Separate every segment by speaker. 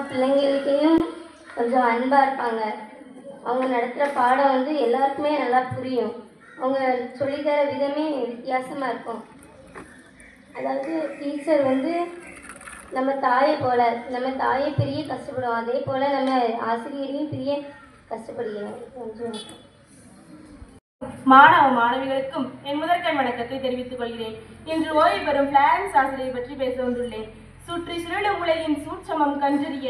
Speaker 1: பிள்ளைங்களுக்கையும் கொஞ்சம் அன்பாக இருப்பாங்க. அவங்க நடத்துகிற பாடம் வந்து எல்லாருக்குமே நல்லா புரியும். அவங்க சொல்லித்தர விதமே வித்தியாசமாக இருக்கும். அதாவது டீச்சர் வந்து நம்ம தாயை போல், நம்ம தாயை பிரிய கஷ்டப்படுவோம், அதே போல் நம்ம ஆசிரியரையும் பிரிய கஷ்டப்படுகிறோம்.
Speaker 2: மாணவ மாணவிகளுக்கும் என் முதற்கண் வணக்கத்தை தெரிவித்துக் கொள்கிறேன். இன்று ஓய்வு பெறும் பிளாரன்ஸ் ஆசிரியை பற்றி பேச வந்துள்ளேன். சுற்றி சுருளும் உலகின் சூட்சமம் கண்டறிய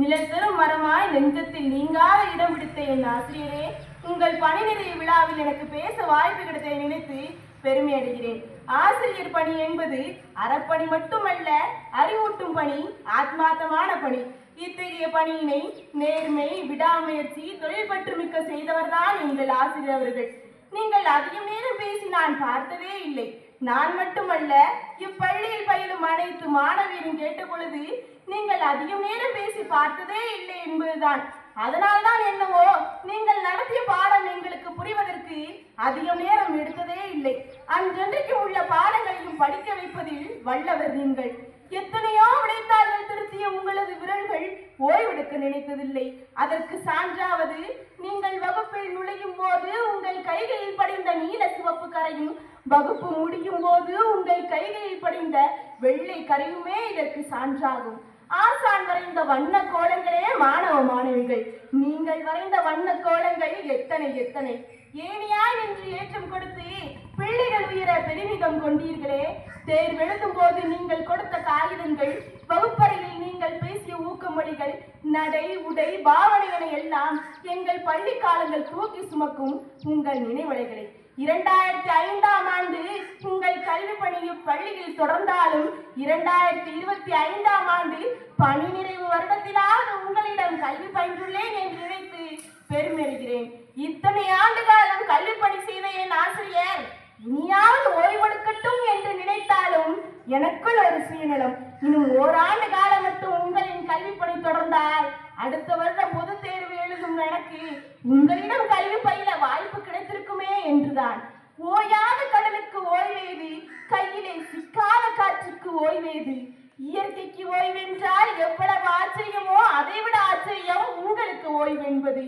Speaker 2: நிலத்தரும் மரமாய் நெஞ்சத்தில் நீங்காத இடம் பிடித்த என் ஆசிரியரே, உங்கள் பணி நிறைவு விழாவில் எனக்கு பேச வாய்ப்பு கிடைத்ததை நினைத்து பெருமை அடைகிறேன். ஆசிரியர் பணி என்பது அறப்பணி மட்டுமல்ல, அறிவூட்டும் பணி, ஆத்மார்த்தமான பணி. இத்தகைய பணியினை நேர்மை, விடாமுயற்சி, தொழில் பற்று மிக்க செய்தவர்தான் எங்கள் ஆசிரியர் அவர்கள். நீங்கள் அதிகம் நேரம் பேசி நான் பார்த்ததே இல்லை. நான் மட்டுமல்ல, இப்பள்ளியில் பயிலும் அனைத்து மாணவியரும் கேட்ட பொழுது நீங்கள் அதிகம் நேரம் பேசி பார்த்ததே இல்லை என்பதுதான். அதனால்தான் என்னவோ நீங்கள் நடத்திய பாடம் எங்களுக்கு புரிவதற்கு அதிகம் நேரம் எடுத்ததே இல்லை. அன்றன்றைக்கு உள்ள பாடங்களையும் படிக்க வைப்பதில் வல்லவர் நீங்கள். எத்தனையோ விடைத்தாள்கள் திருத்திய உங்களது விரல்கள் ஓய்வெடுக்க நினைத்ததில்லை. அதற்கு சான்றாவது நீங்கள் வகுப்பில் நுழையும் போது உங்கள் கைகளில் படிந்த நீல சிவப்பு கரையும், வகுப்பு முடியும் போது உங்கள் கைகளில் படிந்த வெள்ளை கரையுமே இதற்கு சான்றாகும். ஆசான் வரைந்த வண்ண கோலங்களே மாணவ மாணவிகள், நீங்கள் வரைந்த வண்ண கோலங்கள் எத்தனை எத்தனை! ஏனியாய் நின்று ஏற்றம் கொடுத்து பிள்ளைகள் உயர பெருமிதம் கொண்டீர்களே. தேர்வெழுதும் போது நீங்கள் கொடுத்த காகிதங்கள், வகுப்பறையில் நீங்கள் பேசிய ஊக்கமொழிகள், நடை உடை பாவனை என எல்லாம் எங்கள் பள்ளி காலங்கள் தூக்கி சுமக்கும் உங்கள் நினைவலைகளை. 2005ஆம் ஆண்டு உங்கள் கல்வி பணி பள்ளியில் தொடர்ந்தாலும் 2025ஆம் ஆண்டு பணி நிறைவு வருடத்திலாவது உங்களிடம் கல்வி பயின்றுள்ளேன் என்று நினைத்து பெருமையடைகிறேன். இத்தனை ஆண்டு காலம் கல்வி பணி செய்த என் ஆசிரியர் இனியாவது ஓய்வெடுக்கட்டும் என்று நினைத்தாலும் எனக்குள் ஒரு சுயநலம். இன்னும் ஓராண்டு காலம் மட்டும் உங்களின் கல்வி பணி தொடர்ந்தால் அடுத்த வருடம் பொது தேர்வு எழுதும் எனக்கு உங்களிடம் கல்வி பயில வாய்ப்பு கிடைத்திருக்குமே என்றுதான். ஓயாத கடலுக்கு ஓய்வேது, கையிலே சிக்காத காற்றுக்கு ஓய்வேது. இயற்கைக்கு ஓய்வென்றால் எவ்வளவு ஆச்சரியமோ அதைவிட ஆச்சரியம் உங்களுக்கு ஓய்வென்பது.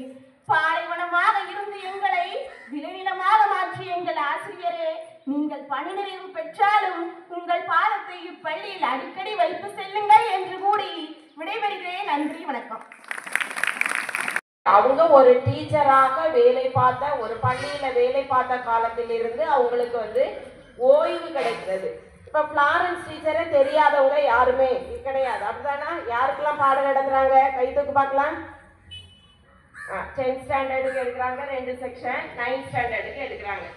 Speaker 2: பாலைவனமாக இருந்து எங்களை விளைநிலமாக மாற்றிய எங்கள் ஆசிரியரே, நீங்கள் பணி நிறைவு பெற்றாலும் உங்கள் பாதத்தை இப்பள்ளியில் அடிக்கடி வைத்து செல்லுங்கள் என்று கூறி விடைபெறுகிறேன். நன்றி, வணக்கம்.
Speaker 3: அவங்க ஒரு டீச்சராக வேலை பார்த்த, ஒரு பள்ளியில வேலை பார்த்த காலத்திலிருந்து அவங்களுக்கு ஓய்வு கிடைக்கிறது. இப்ப பிளாரன்ஸ் டீச்சரே தெரியாதவங்க யாருமே கிடையாது, அப்படிதானா? யாருக்கெல்லாம் பாடம் நடத்துறாங்க? கை தூக்கு பார்க்கலாம். 10th ஸ்டாண்டர்டுக்கு எடுக்கிறாங்க 2 செக்ஷன், 9th ஸ்டாண்டர்டுக்கு எடுக்கிறாங்க.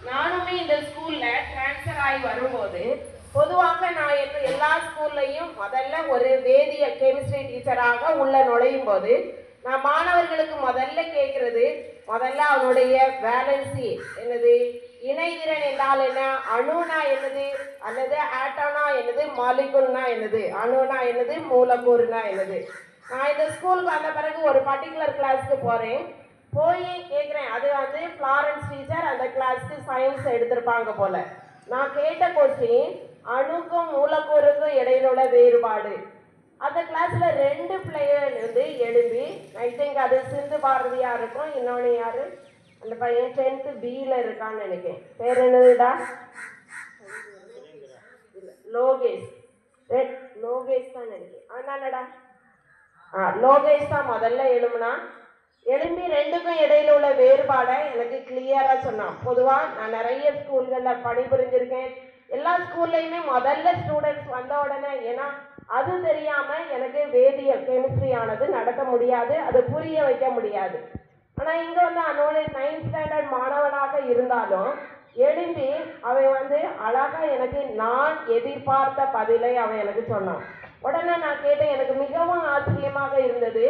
Speaker 3: நானுமே இந்த ஸ்கூல்ல டிரான்ஸ்ஃபர் ஆகி வரும்போது பொதுவாக நான் எல்லா ஸ்கூல்லையும் முதல்ல ஒரு வேதியியல் கெமிஸ்ட்ரி டீச்சராக உள்ள நுழையும் போது நான் மாணவர்களுக்கு முதல்ல கேட்கறது, முதல்ல அவனுடைய வேலன்சி என்னது, இணைதிறன் என்றால் என்ன, அணுனா என்னது, அல்லது ஆட்டோனா என்னது, மாலிகுல்னா என்னது, அணுனா என்னது, மூலக்கூறுனா என்னது. நான் இந்த ஸ்கூலுக்கு வந்த பிறகு ஒரு பர்டிகுலர் கிளாஸ்க்கு போகிறேன், போய் கேட்குறேன். அது ஃப்ளாரன்ஸ் டீச்சர் அந்த கிளாஸ்க்கு சயின்ஸ் எடுத்திருப்பாங்க போல. நான் கேட்ட கொஸ்டின் அணுக்கும் மூலக்கூறுக்கும் இடையிலுள்ள வேறுபாடு. அந்த கிளாஸ்ல 2 பிள்ளைகள் எழும்பி, ஐ திங்க் அது சிந்து பாரதியா இருக்கும், இன்னொன்று யாரு, அந்த பையன் 10th Bல இருக்கான்னு நினைக்கிறேன். பேர் என்னதுடா? லோகேஷ். லோகேஷ் தான் நினைக்கிறேன். அதனாலடா லோகேஷ் தான் முதல்ல எழும்பி 2க்கும் இடையில உள்ள வேறுபாடை எனக்கு கிளியரா சொன்னான். பொதுவா நான் நிறைய ஸ்கூல்கள்ல பணிபுரிஞ்சிருக்கேன். எல்லா ஸ்கூல்லையுமே முதல்ல ஸ்டூடெண்ட்ஸ் வந்த உடனே, ஏன்னா அது தெரியாம எனக்கு வேதியியல் கெமிஸ்ட்ரி ஆனது நடத்த முடியாது, அது புரிய வைக்க முடியாது. ஆனா இங்க அவனோட 9th ஸ்டாண்டர்ட் மாணவனாக இருந்தாலும் எழும்பி அவன் அழகா எனக்கு நான் எதிர்பார்த்த பதிலை அவன் எனக்கு சொன்னான். உடனே நான் கேட்டேன், எனக்கு மிகவும் ஆச்சரியமாக இருந்தது.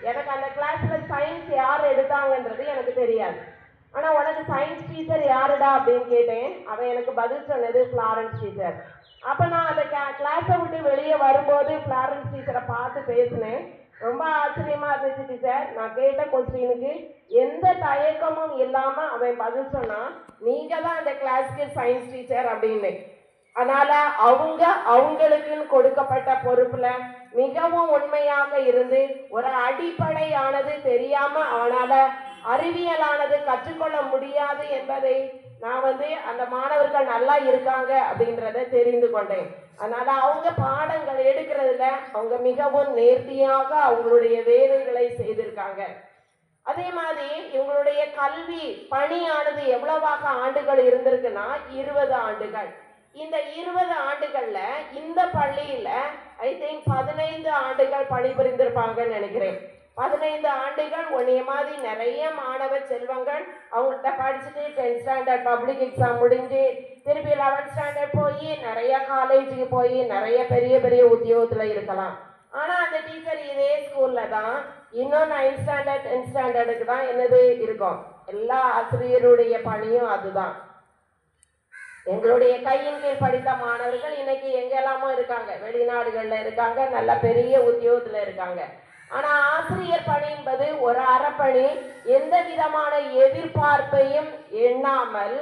Speaker 3: எனக்கு அந்த கிளாஸ்ல சயின்ஸ் யார் எடுத்தாங்கன்றது எனக்கு தெரியாது. ஆனா உனக்கு சயின்ஸ் டீச்சர் யாருடா அப்படின்னு கேட்டேன். அவன் எனக்கு பதில் சொன்னது ஃப்ளாரன்ஸ் டீச்சர். அப்ப நான் அந்த கிளாஸை விட்டு வெளியே வரும்போது ஃப்ளாரன்ஸ் டீச்சரை பார்த்து பேசினேன். ரொம்ப ஆச்சரியமா இருந்துச்சு டீச்சர். நான் கேட்ட கொஸ்டினுக்கு எந்த தயக்கமும் இல்லாம அவன் பதில் சொன்னான், நீங்க தான் அந்த கிளாஸ்க்கு சயின்ஸ் டீச்சர் அப்படின்னு. அதனால அவங்களுக்குன்னு கொடுக்கப்பட்ட பொறுப்புல மிகவும் உண்மையாக இருந்து ஒரு அடிப்படையானது தெரியாம அவனால அறிவியலானது கற்றுக்கொள்ள முடியாது என்பதை நான் அந்த மாணவர்கள் நல்லா இருக்காங்க அப்படின்றத தெரிந்து கொண்டேன். அதனால அவங்க பாடங்கள் எடுக்கிறதுல அவங்க மிகவும் நேர்த்தியாக அவங்களுடைய வேலைகளை செய்திருக்காங்க. அதே மாதிரி இவங்களுடைய கல்வி பணியானது எவ்வளவாக ஆண்டுகள் இருந்திருக்குன்னா 20 ஆண்டுகள். இந்த 20 ஆண்டுகள்ல இந்த பள்ளியில ஐ திங்க் 15 ஆண்டுகள் பணிபுரிந்திருப்பாங்கன்னு நினைக்கிறேன். 15 ஆண்டுகள் ஒன்னே மாதிரி நிறைய மாணவ செல்வங்கள் அவங்கள்ட்ட படிச்சுட்டு 10th ஸ்டாண்டர்ட் பப்ளிக் எக்ஸாம் முடிஞ்சு திருப்பி 11th ஸ்டாண்டர்ட் போய் நிறைய காலேஜுக்கு போய் நிறைய பெரிய பெரிய உத்தியோகத்துல இருக்கலாம். ஆனா அந்த டீச்சர் இதே ஸ்கூல்ல தான் இன்னும் 9th ஸ்டாண்டர்ட் 10th ஸ்டாண்டர்டுக்கு தான் என்னது இருக்கும். எல்லா ஆசிரியருடைய பணியும் அதுதான். எங்களுடைய கையின் கீழ் படித்த மாணவர்கள் இன்னைக்கு எங்கெல்லாமோ இருக்காங்க, வெளிநாடுகள்ல இருக்காங்க, நல்ல பெரிய உத்தியோகத்துல இருக்காங்க. ஆனா ஆசிரியர் பணி என்பது ஒரு அறப்பணி. எந்த விதமான எதிர்பார்ப்பையும் எண்ணாமல்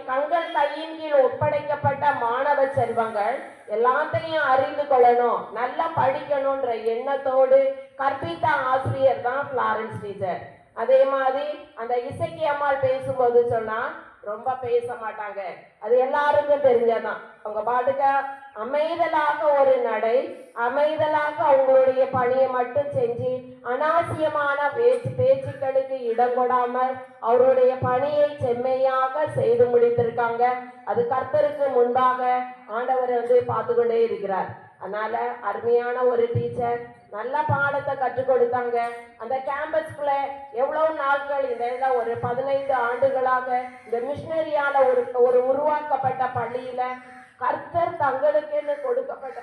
Speaker 3: தங்கள் கையின் கீழ் ஒப்படைக்கப்பட்ட மாணவ செல்வங்கள் எல்லாத்தையும் அறிந்து கொள்ளணும், நல்லா படிக்கணும்ன்ற எண்ணத்தோடு கற்பித்த ஆசிரியர் தான் ஃப்ளாரன்ஸ் டீச்சர். அதே மாதிரி அந்த இசக்கி அம்மாள் பேசும்போது சொன்னா ரொம்ப பேச மாட்டாங்க, அது எல்லாருக்கும் தெரிஞ்சதான். அவங்க பாட்டுக்க அமைதலாக ஒரு நடை, அமைதலாக அவங்களுடைய பணியை மட்டும் செஞ்சு அனாவசியமான பேச்சுக்களுக்கு இடம் கொடாமல் அவருடைய பணியை செம்மையாக செய்து முடித்திருக்காங்க. அது கர்த்தருக்கு முன்பாக ஆண்டவர் பார்த்து கொண்டே இருக்கிறார். அதனால அருமையான ஒரு டீச்சர் நல்ல பாடத்தை கற்றுக் கொடுத்தாங்க. அந்த கேம்பஸ்குள்ள எவ்வளவு நாட்கள் இந்த ஒரு 15 ஆண்டுகளாக இந்த மிஷனரியால ஒரு உருவாக்கப்பட்ட பள்ளியில கர்த்தர் தங்களுக்குன்னு கொடுக்கப்பட்ட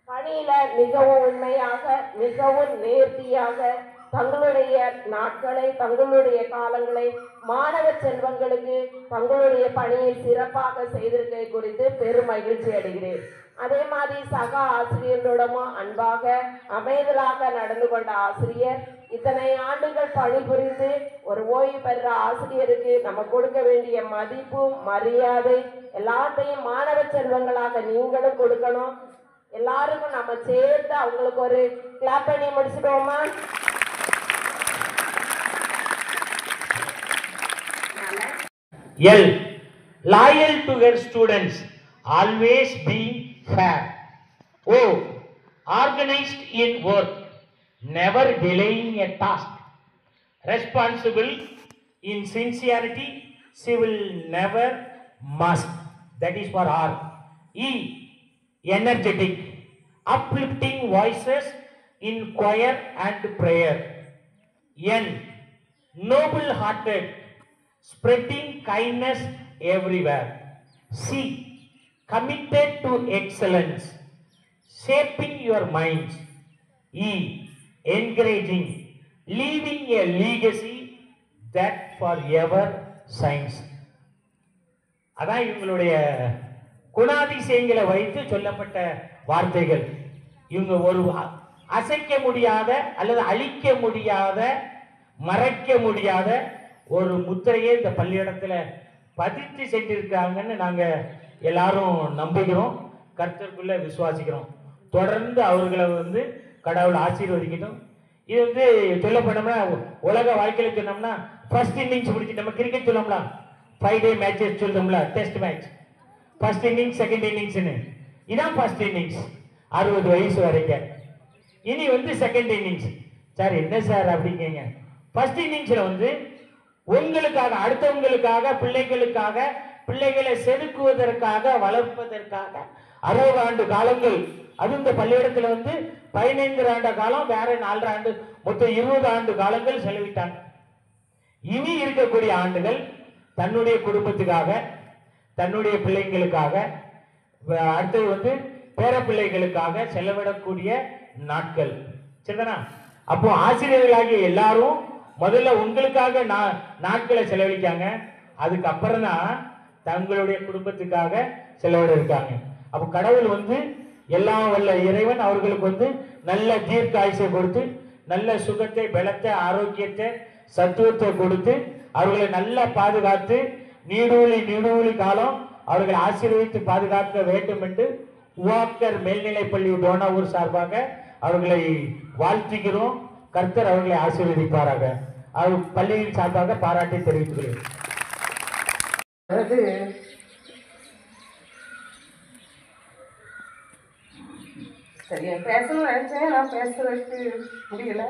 Speaker 3: பணியில மிகவும் உண்மையாக மிகவும் நேர்த்தியாக தங்களுடைய நாட்களை தங்களுடைய காலங்களை மாணவ செல்வங்களுக்கு தங்களுடைய பணியை சிறப்பாக செய்திருக்க குறித்து பெரும் மகிழ்ச்சி அடைகிறேன். அதே மாதிரி சக ஆசிரியர்களோடமும் அன்பாக அமைதலாக நடந்து கொண்ட ஆசிரியர் இத்தனை ஆண்டுகள் பணிபுரிந்து ஒரு ஓய்வு பெற்ற ஆசிரியருக்கு நம்ம கொடுக்க வேண்டிய மதிப்பு மரியாதை எல்லாத்தையும் மாணவ செல்வங்களாக நீங்களும் கொடுக்கணும். எல்லாருக்கும் நம்ம சேர்த்து அவங்களுக்கு ஒரு கிளாப் பண்ணி முடிச்சிடுவோமா?
Speaker 4: L. Loyal to her students, always being fair. O. Organized in work, never delaying a task. Responsible in sincerity, she will never must. That is for R. E. Energetic, uplifting voices in choir and prayer. N. Noble-hearted, spreading kindness everywhere. C. Committed to excellence, shaping your minds. E. Encouraging, leaving a legacy that forever shines. அதான் இவங்களுடைய குணாதிசயங்களை வைத்து சொல்லப்பட்ட வார்த்தைகள். இவங்க ஒரு அசைக்க முடியாத அல்லது அழிக்க முடியாத மறைக்க முடியாத ஒரு முத்திரையை இந்த பள்ளியிடத்துல பதித்து சென்றிருக்காங்கன்னு நாங்க எல்லாரும் நம்புகிறோம், கர்த்தருக்குள்ள விசுவாசிக்கிறோம். தொடர்ந்து அவர்களை கடவுள் ஆசீர்வதிக்கட்டும். இது சொல்லப்பட்டோம்னா உலக வாழ்க்கையில சொன்னோம்னா ஃபர்ஸ்ட் இன்னிங்ஸ் முடிச்சு நம்ம கிரிக்கெட் சொல்லோம்ல 5 day மேட்சஸ் சொல்றோம்ல, test match first innings second இன்னிங்ஸ்னு. இதான் ஃபர்ஸ்ட் இன்னிங்ஸ் 60 வயசு வரைக்கும். இனி செகண்ட் இன்னிங்ஸ். சார் என்ன சார் அப்படிங்க? ஃபர்ஸ்ட் இன்னிங்ஸ்ல உங்களுக்காக அடுத்தவங்களுக்காக பிள்ளைகளுக்காக பிள்ளைகளை செதுக்குவதற்காக வளர்ப்பதற்காக 60 ஆண்டு காலங்கள், அது இந்த பள்ளியிடத்துல 15 ஆண்டு காலம், வேற 4 ஆண்டு, மொத்தம் 20 ஆண்டு காலங்கள் செலவிட்டாங்க. இனி இருக்கக்கூடிய ஆண்டுகள் தன்னுடைய குடும்பத்துக்காக தன்னுடைய பிள்ளைங்களுக்காக அடுத்தது பேர பிள்ளைகளுக்காக செலவிடக்கூடிய நாட்கள். சரிதானா? அப்போ ஆசிரியர்களாகிய எல்லாரும் முதல்ல உங்களுக்காக நாட்களை செலவழிக்காங்க, அதுக்கப்புறம் தான் தங்களுடைய குடும்பத்துக்காக செலவிட இருக்காங்க. அப்போ கடவுள் எல்லாம் வல்ல இறைவன் அவர்களுக்கு நல்ல தீர்க்காயுசை கொடுத்து நல்ல சுகத்தை பலத்தை ஆரோக்கியத்தை சத்துவத்தை கொடுத்து அவர்களை நல்லா பாதுகாத்து நீடூழி காலம் அவர்களை ஆசீர்வதித்து பாதுகாக்க வேண்டும் என்று உவாக்கர் மேல்நிலைப்பள்ளி டோனாவூர் சார்பாக அவர்களை வாழ்த்துகிறோம். கர்த்தர் அவர்களை ஆசீர்வதிப்பாராக. அவர் பள்ளியின் சார்பாக பாராட்டி தெரிவித்துக்கிறேன்.
Speaker 5: சரியா பேசணும்னு நினைச்சேன், நான் பேசுறதுக்கு முடியல.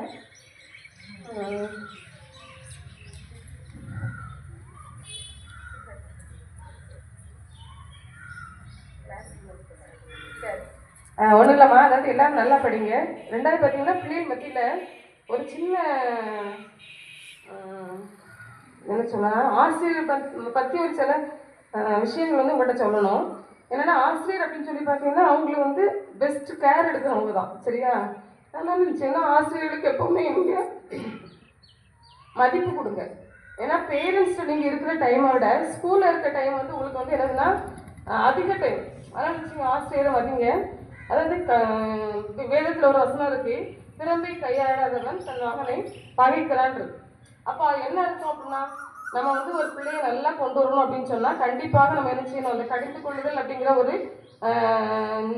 Speaker 5: ஒன்றும் இல்லைம்மா, அதாவது எல்லாரும் நல்லா படிங்க. ரெண்டாவது பார்த்தீங்கன்னா பிள்ளைகள் மத்தியில் ஒரு சின்ன என்ன சொல்லலாம், ஆசிரியர் பற்றி ஒரு சில விஷயங்கள் வந்து உங்கள்கிட்ட சொல்லணும். என்னென்னா ஆசிரியர் அப்படின்னு சொல்லி பார்த்தீங்கன்னா அவங்களுக்கு வந்து பெஸ்ட் கேர் எடுக்கிறவங்க தான், சரியா? அதனால நினச்சிங்கன்னா ஆசிரியர்களுக்கு எப்போவுமே நீங்கள் மதிப்பு கொடுங்க. ஏன்னா பேரண்ட்ஸ் நீங்கள் இருக்கிற டைமோட ஸ்கூலில் இருக்க டைம் வந்து உங்களுக்கு வந்து என்னதுன்னா அதிக டைம். அதனால் நினச்சிங்க ஆசிரியரை மதிங்க. அதாவது வேதத்தில் ஒரு வசனம் இருக்கு, திறமை கையாடாதவன் தன் மகனை பகைக்கிறான் இருக்கு. அப்போ என்ன இருக்கும் அப்படின்னா, நம்ம வந்து ஒரு பிள்ளையை நல்லா கொண்டு வரணும் அப்படின்னு சொன்னால் கண்டிப்பாக நம்ம என்ன செய்யணும், அந்த கடிந்து கொள்ளுதல் அப்படிங்கிற ஒரு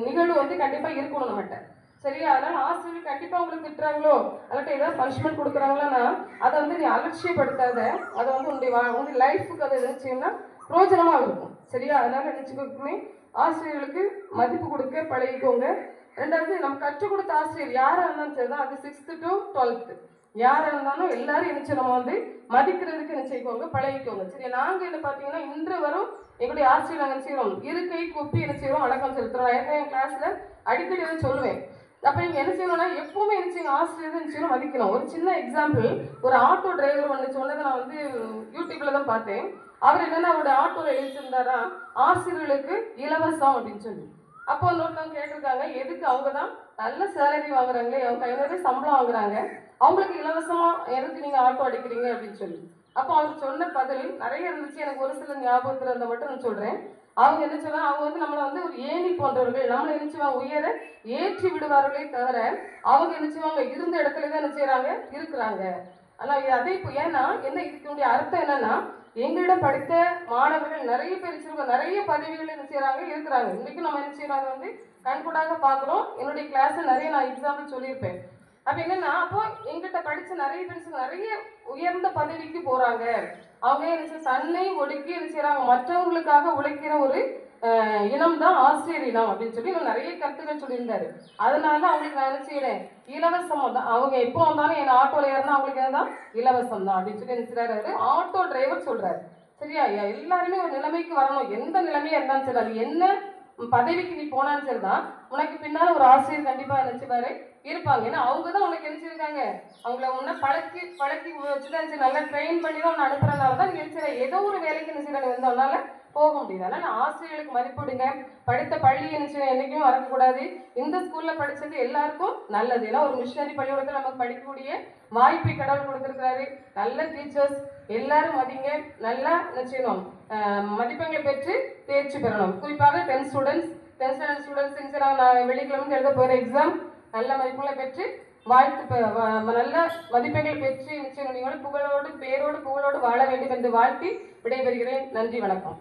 Speaker 5: நிகழ்வு வந்து கண்டிப்பாக இருக்கணும் நம்மகிட்ட, சரியா? அதனால ஆசிரியர் கண்டிப்பாக உங்களுக்கு திட்டுறாங்களோ அல்லட்ட ஏதாவது பனிஷ்மெண்ட் கொடுக்குறாங்களோன்னா அதை வந்து நீ அலட்சியப்படுத்தாத. அதை வந்து உன்னுடைய லைஃபுக்கு அதை என்ன செய்யணும்னா பிரோஜனமாக இருக்கும், சரியா? அதனால நினச்சிக்கோக்குமே ஆசிரியர்களுக்கு மதிப்பு கொடுக்க பழகிக்கோங்க. ரெண்டாவது நம்ம கற்றுக் கொடுத்த ஆசிரியர் யாராக இருந்தாலும் சரி தான், அது 6th to 12th யாராக இருந்தாலும் எல்லாரும் என்ன நம்ம வந்து மதிக்கிறதுக்கு நிச்சயிக்கோங்க, பழகிக்கோங்க, சரியா? நாங்கள் என்ன பார்த்தீங்கன்னா இன்று வரும் எங்களுடைய ஆசிரியர் நாங்கள் என்ன செய்கிறோம், இருக்கை கூப்பி என்ன செய்வோம், வணக்கம் செலுத்துகிறோம். ஏற்கனவே என் கிளாஸில் அடிக்கடி வந்து சொல்லுவேன். அப்போ நீங்கள் என்ன செய்யணும்னா எப்பவுமே என்ன செய்யணும், ஆசிரியர் என்ன செய்யணும், மதிக்கணும். ஒரு சின்ன எக்ஸாம்பிள், ஒரு ஆட்டோ டிரைவர் ஒன்று சொன்னதை நான் வந்து யூடியூப்ல தான் பார்த்தேன். அவர் என்னன்னா அவருடைய ஆட்டோவில் எழுதிச்சிருந்தாரா ஆசிரியர்களுக்கு இலவசம் அப்படின்னு சொல்லி. அப்போ இன்னொருத்தவங்க கேட்டிருக்காங்க, எதுக்கு அவங்க தான் நல்ல சேலரி வாங்குறாங்களே, அவங்க கையிலே சம்பளம் வாங்குறாங்க, அவங்களுக்கு இலவசமா எதுக்கு நீங்க ஆட்டோ அடிக்கிறீங்க அப்படின்னு சொல்லி. அப்போ அவர் சொன்ன பதில் நிறைய இருந்துச்சு, எனக்கு ஒரு சில ஞாபகத்தில் இருந்த மட்டும் நான் சொல்றேன். அவங்க என்ன சொல்றாங்க, அவங்க வந்து நம்மளை வந்து ஒரு ஏணி போன்றவர்கள், நம்மளை நினைச்சுவாங்க உயர ஏற்றி விடுவார்களே தவிர அவங்க நினைச்சுவாங்க இருந்த இடத்துல தான் என்ன செய்யறாங்க இருக்கிறாங்க. ஆனா அதே ஏன்னா என்ன இதுக்கு அர்த்தம் என்னன்னா, எங்களிடம் படித்த மாணவர்கள் நிறைய பேர் வச்சிருக்கோம், நிறைய பதவிகள் என்ன செய்யறாங்க இருக்கிறாங்க. இன்னைக்கு நம்ம என்ன செய்யறாங்க வந்து கண்கூடாக பார்க்குறோம். என்னுடைய கிளாஸ்ல நிறைய நான் எக்ஸாம்பிள் சொல்லியிருப்பேன். அப்ப என்னன்னா, அப்போ எங்கிட்ட படிச்ச நிறைய பேர் நிறைய உயர்ந்த பதவிக்கு போறாங்க. அவங்க என்ன தன்னை ஒடுக்கி என்ன செய்யறாங்க, மற்றவங்களுக்காக உழைக்கிற ஒரு இனம் தான் ஆசிரியர் இனம் அப்படின்னு சொல்லி நிறைய கருத்துக்கள் சொல்லியிருந்தாரு. அதனால அவங்களுக்கு நான் என்ன செய்யறேன், இலவசம் தான். அவங்க எப்போ வந்தாலும் என் ஆட்டோல ஏறினா அவங்களுக்கு என்னதான் இலவசம் தான் அப்படின்னு சொல்லி என்ன செய்யறாரு, ஆட்டோ டிரைவர் சொல்றாரு, சரியா? எல்லாருமே ஒரு நிலைமைக்கு வரணும், எந்த நிலைமையா இருந்தாலும் சரி, அது என்ன பதவிக்கு நீ போனாலும் சரிதான், உனக்கு பின்னால ஒரு ஆசிரியர் கண்டிப்பா நினைச்சுப்பாரு இருப்பாங்க. ஏன்னா அவங்க தான் உனக்கு நினைச்சிருக்காங்க, அவங்கள உன்ன பழக்கி வச்சுதான் சரி, நல்லா ட்ரெயின் பண்ணி தான் உன்னை அனுப்புறதுனால தான் நினைச்சிட ஏதோ ஒரு வேலைக்கு நினைச்சிருக்காங்க வந்தோம்னால போக முடியுது. அதனால ஆசிரியர்களுக்கு மதிப்பிடுங்க. படித்த பள்ளி என்னைக்குமே மறக்கக்கூடாது. இந்த ஸ்கூல்ல படிச்சது எல்லாருக்கும் நல்லது. ஏன்னா ஒரு மிஷனரி பள்ளிக்கூடத்தில் நமக்கு படிக்கக்கூடிய வாய்ப்பை கடவுள் கொடுத்திருக்கிறாரு. நல்ல டீச்சர்ஸ் எல்லாரும் மதிங்க, நல்லா நினைச்சணும் மதிப்பெண்களை பெற்று தேர்ச்சி பெறணும். குறிப்பாக 10th ஸ்டூடெண்ட்ஸ் நான் வெள்ளிக்கிழமை எழுத போகிற எக்ஸாம் நல்ல மதிப்பெண்களை பெற்று நல்ல மதிப்பெண்களை பெற்று நிச்சயம் புகழோடு பேரோடு புகழோடு வாழ வேண்டும் என்று வாழ்த்தி விடைபெறுகிறேன். நன்றி, வணக்கம்.